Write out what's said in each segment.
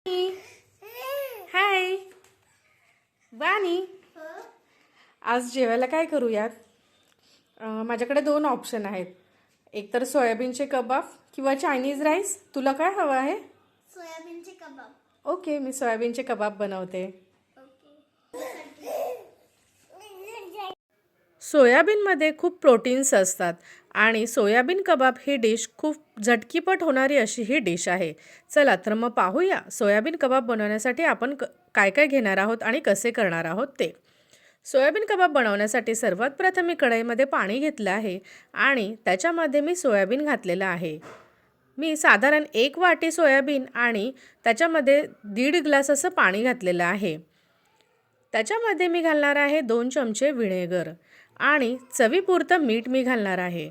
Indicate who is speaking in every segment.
Speaker 1: हाय वाणी, आज जेवायला काय करूयात? माझ्याकडे दोन ऑप्शन आहेत. एक तर सोयाबीनचे कबाब किंवा चायनीज राईस. तुला काय हवं आहे?
Speaker 2: सोयाबीनचे कबाब.
Speaker 1: ओके, मी सोयाबीनचे कबाब बनवते. सोयाबीनमध्ये खूप प्रोटीन्स असतात आणि सोयाबीन कबाब ही डिश खूप झटकीपट होणारी अशी ही डिश आहे. चला तर मग पाहूया सोयाबीन कबाब बनवण्यासाठी आपण काय काय घेणार आहोत आणि कसे करणार आहोत ते. सोयाबीन कबाब बनवण्यासाठी सर्वात प्रथम मी कढईमध्ये पाणी घेतलं आहे आणि त्याच्यामध्ये मी सोयाबीन घातलेलं आहे. मी साधारण 1 वाटी सोयाबीन आणि त्याच्यामध्ये 1.5 ग्लास असं पाणी घातलेलं आहे. त्याच्यामध्ये मी घालणार आहे 2 चमचे व्हिनेगर आणि चवीपुरतं मीठ मी घालणार आहे.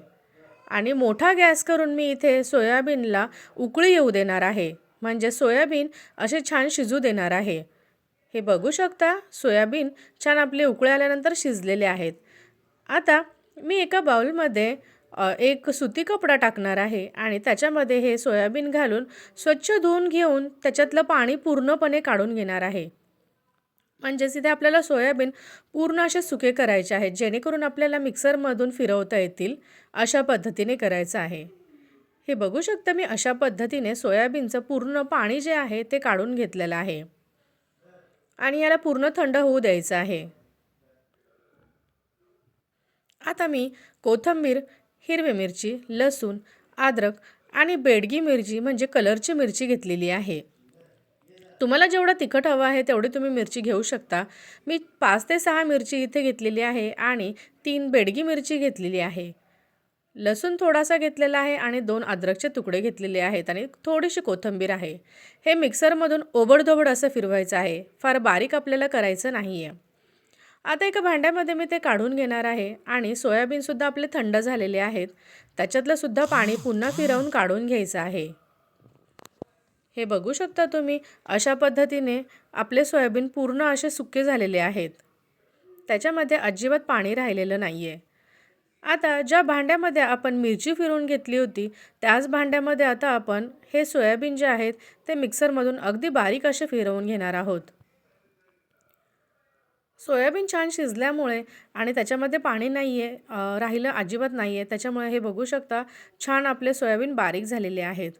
Speaker 1: आणि मोठा गॅस करून मी इथे सोयाबीनला उकळी येऊ देणार आहे, म्हणजे सोयाबीन असे छान शिजू देणार आहे. हे बघू शकता, सोयाबीन छान आपले उकळे आल्यानंतर शिजलेले आहेत. आता मी एका बाउलमध्ये एक सुती कपडा टाकणार आहे आणि त्याच्यामध्ये हे सोयाबीन घालून स्वच्छ धुवून घेऊन त्याच्यातलं पाणी पूर्णपणे काढून घेणार आहे. म्हणजेच इथे आपल्याला सोयाबीन पूर्ण असे सुके करायचे आहेत, जेणेकरून आपल्याला मिक्सरमधून फिरवता येतील अशा पद्धतीने करायचं आहे. हे बघू शकता, मी अशा पद्धतीने सोयाबीनचं पूर्ण पाणी जे आहे ते काढून घेतलेलं आहे आणि याला पूर्ण थंड होऊ द्यायचं आहे. आता मी कोथिंबीर, हिरवी मिरची, लसूण, अद्रक आणि बेडगी मिरची म्हणजे कलरची मिरची घेतलेली आहे. तुम्हाला जेवढं तिखट हवं आहे तेवढी तुम्ही मिरची घेऊ शकता. मी 5 ते 6 मिरची इथे घेतलेली आहे आणि 3 बेडगी मिरची घेतलेली आहे. लसूण थोडासा घेतलेला आहे आणि 2 अद्रकचे तुकडे घेतलेले आहेत आणि थोडीशी कोथिंबीर आहे. हे मिक्सरमधून ओबडधोबड असं फिरवायचं आहे, फार बारीक आपल्याला करायचं नाही आहे. आता एका भांड्यामध्ये मी ते काढून घेणार आहे आणि सोयाबीनसुद्धा आपले थंड झालेले आहेत. त्याच्यातलं सुद्धा पाणी पुन्हा फिरवून काढून घ्यायचं आहे. हे बघू शकता तुम्ही, अशा पद्धतीने आपले सोयाबीन पूर्ण असे सुके झालेले आहेत. त्याच्यामध्ये अजिबात पाणी राहिलेलं नाही आहे. आता ज्या भांड्यामध्ये आपण मिरची फिरवून घेतली होती त्याच भांड्यामध्ये आता आपण हे सोयाबीन जे आहेत ते मिक्सरमधून अगदी बारीक असे फिरवून घेणार आहोत. सोयाबीन छान शिजल्यामुळे आणि त्याच्यामध्ये पाणी नाही आहे, राहिलं अजिबात नाही आहे, त्याच्यामुळे हे बघू शकता छान आपले सोयाबीन बारीक झालेले आहेत.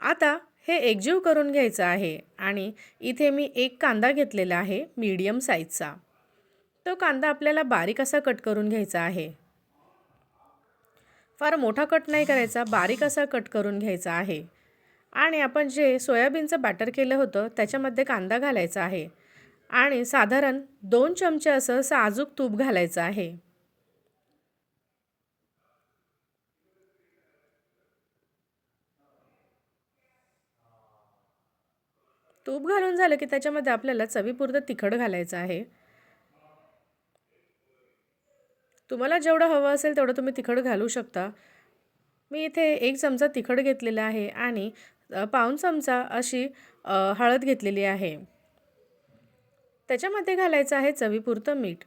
Speaker 1: आता हे एकजीव करून घ्यायचं आहे आणि इथे मी एक कांदा घेतलेला आहे मीडियम साईजचा. तो कांदा आपल्याला बारीक असा कट करून घ्यायचा आहे. फार मोठा कट नाही करायचा, बारीक असा कट करून घ्यायचा आहे. आणि आपण जे सोयाबीनचं बॅटर केलं होतं त्याच्यामध्ये कांदा घालायचा आहे आणि साधारण 2 चमचे असं साजूक तूप घालायचं आहे. तूप घालून झालं की त्याच्यामध्ये आपल्याला चवीपुरतं तिखट घालायचं आहे. तुम्हाला जेवढं हवं असेल तेवढं तुम्ही तिखट घालू शकता. मी इथे 1 चमचा तिखट घेतलेला आहे आणि पाऊण चमचा अशी हळद घेतलेली आहे. त्याच्यामध्ये घालायचं आहे चवीपुरतं मीठ.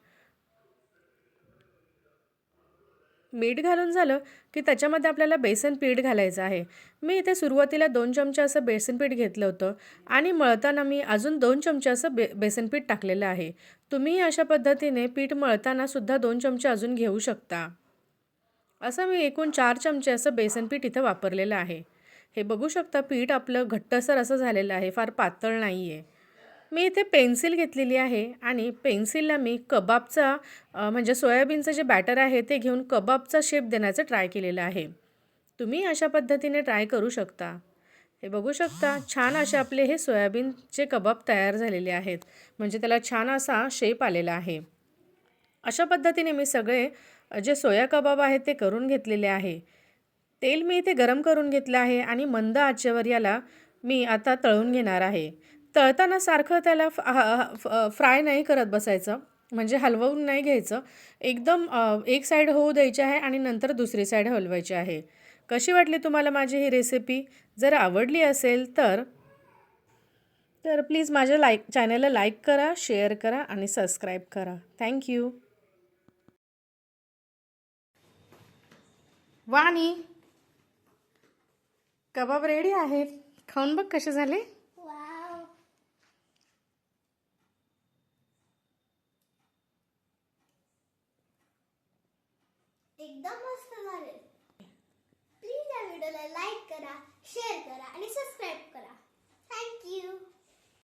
Speaker 1: मीठ घालून झालं की त्याच्यामध्ये आपल्याला बेसन पीठ घालायचं आहे. मी इथे सुरुवातीला 2 चमचे असं बेसन पीठ घेतलं होतं आणि मळताना मी अजून 2 चमचे असं बेसन पीठ टाकलेलं आहे. तुम्ही अशा पद्धतीने पीठ मळताना सुद्धा 2 चमचे अजून घेऊ शकता. असं मी एकूण 4 चमचे असं बेसन पीठ इथं वापरलेलं आहे. हे बघू शकता, पीठ आपलं घट्टसर असं झालेलं आहे, फार पातळ नाही आहे. मी इथे पेन्सिल घेतलेली आहे आणि पेन्सिलला मी कबाबचा म्हणजे सोयाबीनचं जे बॅटर आहे ते घेऊन कबाबचा शेप देण्याचं ट्राय केलेलं आहे. तुम्ही अशा पद्धतीने ट्राय करू शकता. हे बघू शकता, छान असे आपले हे सोयाबीनचे कबाब तयार झालेले आहेत, म्हणजे त्याला छान असा शेप आलेला आहे. अशा पद्धतीने मी सगळे जे सोया कबाब आहेत ते करून घेतलेले आहे. तेल मी इथे गरम करून घेतलं आहे आणि मंद आचेवर याला मी आता तळून घेणार आहे. तळताना सारखं त्याला फ्राय नाही करत बसायचं, म्हणजे हलवून नाही घ्यायचं. एकदम एक साईड होऊ द्यायची आहे आणि नंतर दुसरी साईड हलवायची आहे. कशी वाटली तुम्हाला माझी ही रेसिपी? जर आवडली असेल तर प्लीज माझ्या चॅनलला लाईक करा, शेअर करा आणि सबस्क्राईब करा. थँक्यू. वाणी, कबाब रेडी आहेत, खाऊन बघ कसे झाले.
Speaker 2: वाव. एकदम मस्त झाले. प्लीज या व्हिडिओला लाईक करा, शेअर करा आणि सबस्क्राईब